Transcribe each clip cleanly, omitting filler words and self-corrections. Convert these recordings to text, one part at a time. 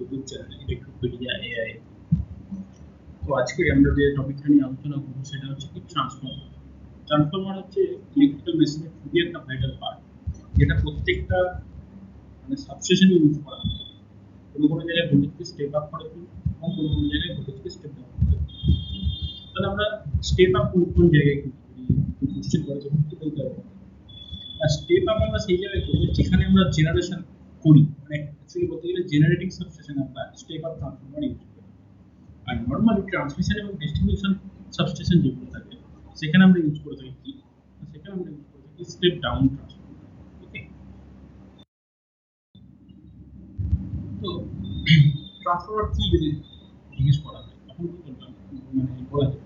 YouTube channel ইলেকট্রোপিডিয়া AI. তো আজকে আমরা যে টপিকটা নিয়ে আলোচনা করবো সেটা হচ্ছে কি ট্রান্সফর্মার। ট্রান্সফর্মার হচ্ছে ইলেকট্রিক্যাল মেশিনের খুবই একটা ভাইটাল পার্ট, যেটা প্রত্যেকটা মানে সাবস্টেশনে ইউজ করা হয়। কোনো কোনো জায়গায় ভোল্টেজকে স্টেপ আপ করে এবং কোনো কোনো জায়গায় ভোল্টেজকে স্টেপ ডাউন করে। তাহলে আমরা স্টেপ আপ কোন কোন জায়গায় করি কোশ্চেন করে যখন কি বলতে হবে। আর স্টেপ আপ আমরা সেই জায়গায় করি যেখানে আমরা জেনারেশন করি, মানে অ্যাকচুয়ালি বলতে গেলে জেনারেটিং সাবস্টেশন আমরা স্টেপ আপ ট্রান্সফর্মার ইউজ করি। আর নর্মালি ট্রান্সমিশন এবং ডিস্ট্রিবিউশন সাবস্টেশন যেগুলো থাকে সেখানে আমরা ইউজ করে থাকি কি, সেখানে আমরা ইউজ করে থাকি স্টেপ ডাউন ট্রান্সফর্মার। ওকে, তো ট্রান্সফর্মার কি যদি জিজ্ঞেস করা হয় তখন কি বললাম, মানে বলা যায়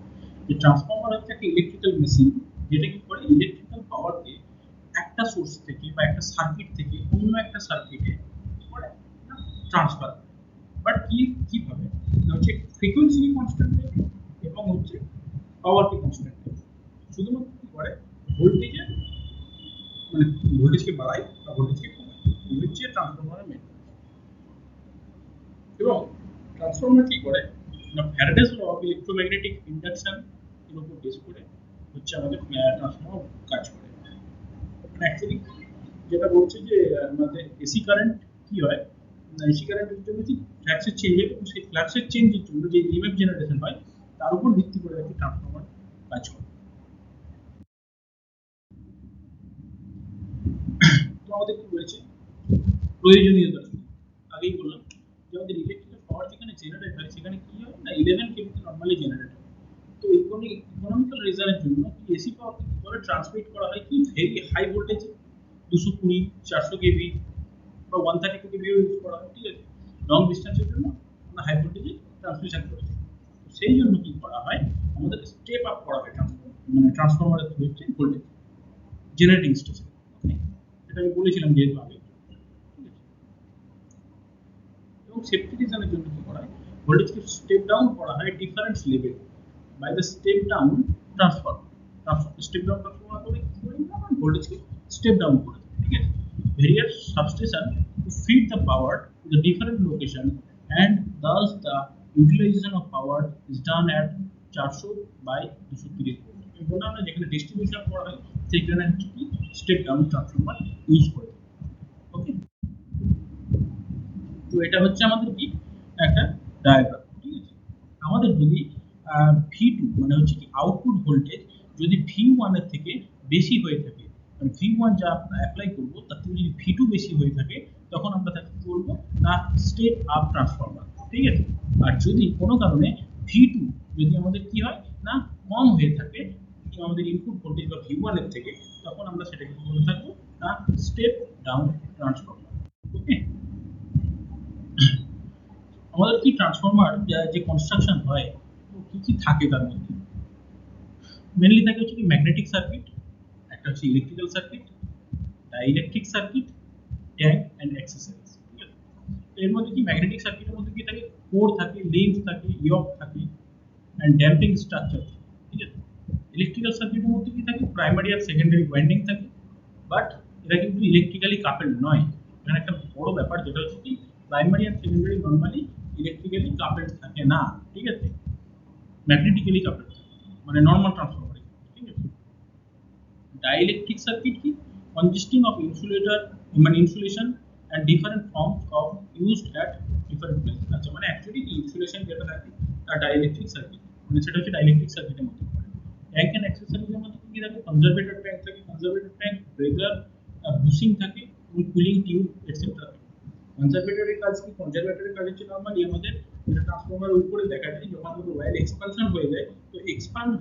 যে ট্রান্সফর্মার হচ্ছে একটা ইলেকট্রিক্যাল মেশিন যেটা কি করে ইলেকট্রিক্যাল পাওয়ারকে একটা সোর্স থেকে বা একটা সার্কিট থেকে অন্য একটা সার্কিটে করে ট্রান্সফার, বাট কিভাবে হচ্ছে ফ্রিকোয়েন্সি কনস্ট্যান্ট এবং হচ্ছে পাওয়ারকে কনস্ট্যান্ট, শুধুমাত্র কি করে ভোল্টেজে মানে ভোল্টেজকে বাড়ায় বা ভোল্টেজকে কমায়, এই হচ্ছে ট্রান্সফরমারের মেন। এবং ট্রান্সফরমার কি করে না, Faraday's law of electromagnetic induction এর উপর বেস করে হচ্ছে আমাদের ট্রান্সফরমার কাজ করে। মানে অ্যাকচুয়ালি যেটা বলছে যে আমাদের এসি কারেন্ট কি হয়, এসি কারেন্টের জন্য কি ফ্লাক্সের চেঞ্জ হয় এবং সেই ফ্লাক্সের চেঞ্জের জন্য যে ইএমএফ জেনারেশন হয় তার উপর ভিত্তি করে একটি ট্রান্সফরমার কাজ করে। তো আমাদের কি রয়েছে প্রয়োজনীয়তা, আগেই বললাম যে আমাদের ইলেকট্রিক্যাল পাওয়ার যেখানে জেনারেট হয় সেখানে কি হয় না 11 কেভিতে নরমালি জেনারেট হয়। তো ইকোনমিক্যাল রিজনের জন্য এসি পাওয়ার কি করে ট্রান্সমিট করা হয় কি ভেরি হাই ভোল্টেজে 220 400 কেভি বা 132 কেভি ইউজ করা হয়, ঠিক আছে। লং ডিসটেন্সের জন্য আমরা হাই ভোল্টেজে ট্রান্সমিশন করি। সেই জন্য কি করা হয় আমাদের স্টেপ আপ করা হয় মানে ট্রান্সফরমারের থ্রু হচ্ছে ভোল্টেজ জেনারেটিং স্টেশন। এটা আমি বলেছিলাম যেহেতু আগে, এবং সেফটি রিজনের জন্য কি করা হয় ভোল্টেজকে স্টেপ ডাউন করা হয় different level by the step down transformer. Step down transformer করে কি করে আমরা ভোল্টেজকে স্টেপ ডাউন করে, ঠিক আছে। Various substation to feed the power to the different location and thus the utilization of power is done at 400 by 230 volt। আমি বললাম না যেখানে ডিস্ট্রিবিউশন করা হয় সেখানে হচ্ছে কি স্টেপ ডাউন ট্রান্সফরমার ইউজ করে। ওকে, তো এটা হচ্ছে আমাদের কি একটা ডায়াগ্রাম, ঠিক আছে। আমাদের যদি V2 মানে হচ্ছে কি আউটপুট ভোল্টেজ যদি V1 এর থেকে বেশি হয়ে থাকে, মানে V1 যা আমরা অ্যাপ্লাই করব তার থেকে যদি V2 বেশি হয়ে থাকে তখন আমরা তাকে কি বলবো না স্টেপ আপ ট্রান্সফরমার, ঠিক আছে। আর যদি কোনো কারণে V2 যদি আমাদের কি হয় না কম হয়ে থাকে আমাদের ইনপুট ভোল্টেজ বা V1 এর থেকে, তখন আমরা সেটাকে কি বলে থাকবো না স্টেপ ডাউন ট্রান্সফরমার। ওকে, আমাদের কি ট্রান্সফরমার যে কনস্ট্রাকশন হয় কি কি থাকে তার মধ্যে মেনলি থাকে হচ্ছে কি ম্যাগনেটিক সার্কিট, একটা হচ্ছে electrical circuit, dielectric circuit, tank and accessories, ঠিক আছে। এর মধ্যে কি ম্যাগনেটিক সার্কিটের মধ্যে কি থাকে কোর থাকে, লিঙ্ক থাকে, ইয়ক থাকে এন্ড ড্যাম্পিং স্ট্রাকচার, ঠিক আছে। ইলেকট্রিক্যাল সার্কিটের মধ্যে কি থাকে প্রাইমারি আর সেকেন্ডারি ওয়াইন্ডিং থাকে, বাট এটা কিন্তু ইলেকট্রিক্যালি কাপেলড নয়। এখানে একটা বড় ব্যাপার যেটা হচ্ছে কি প্রাইমারি আর সেকেন্ডারি নরমালি ইলেকট্রিক্যালি কাপেলড থাকে না, ঠিক আছে, ম্যাগনেটিক্যালি কাপেলড থাকে মানে নরমাল ট্রান্সফরমারে, ঠিক আছে। ডাইইলেকট্রিক সার্কিট কি consisting of insulator মানে insulation and different forms of used at different places। আচ্ছা, মানে অ্যাকচুয়ালি কি ইনসুলেশন যেটা থাকে তার ডাইইলেকট্রিক সার্কিট মানে সেটা হচ্ছে ডাইইলেকট্রিক সার্কিটের মধ্যে পড়ে। ট্যাঙ্ক এন্ড অ্যাক্সেসরিজের মধ্যে কি থাকে কনজারভেটর ট্যাঙ্ক থাকে, কনজারভেটর ট্যাঙ্ক ব্রেকার বুশিং থাকে এবং কুলিং টিউব এটসেট্রা থাকে। কনজারভেটরের কাজ কি, কনজারভেটরের কাজ হচ্ছে নরমালি আমাদের যেটা ট্রান্সফরমারের উপরে দেখা যায় যখন আমাদের ওয়্যার এক্সপানশন হয়ে যায়, তো এক্সপান্ড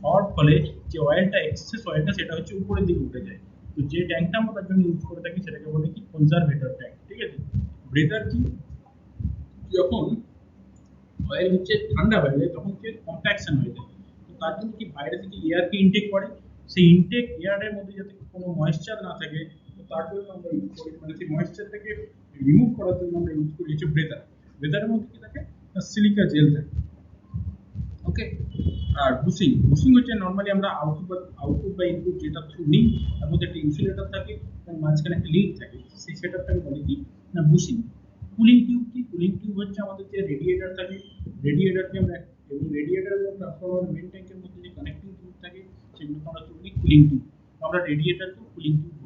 হওয়ার ফলে যে অয়েলটা এক্সেস অয়েলটা সেটা হচ্ছে উপরের দিকে উঠে যায়। তো যে ট্যাঙ্কটা আমরা তার জন্য ইউজ করে থাকি সেটাকে বলে কি কনজারভেটর ট্যাঙ্ক, ঠিক আছে। ব্রেকার কি, যখন অয়েল হচ্ছে ঠান্ডা হয়ে যায় তখন কি কম্প্যাকশন হয়ে যায়, তো তার জন্য কি বাইরে থেকে এয়ারকে ইনটেক করে, সেই ইনটেক এয়ারের মধ্যে যাতে কোনো ময়েশ্চার না থাকে তো তার জন্য আমরা ইউজ করি, মানে সেই ময়েশ্চারটাকে রিমুভ করার জন্য আমরা ইউজ করি হচ্ছে ব্রেকার। ব্রেকারের মধ্যে কি থাকে সিলিকা জেল থাকে। ওকে, আর বুশিং বুশিং হচ্ছে নরমালি আমরা আউটপুট বা ইনপুট যেটা থ্রু নিই তার মধ্যে একটা ইনসুলেটর থাকে এবং মাঝখানে একটা লিড থাকে, সেই সেটআপটাকে বলে কি না বুশিং। কুলিং টিউব কি, কুলিং টিউব হচ্ছে আমাদের যে রেডিয়েটর থাকে, রেডিয়েটরকে আমরা, এবং রেডিয়েটর এবং ট্রান্সফরমার মেন ট্যাঙ্কের মধ্যে যে কানেক্টিং টিউব থাকে সেগুলোকে আমরা বলি কুলিং টিউব। আমরা রেডিয়েটরকে কুলিং টিউব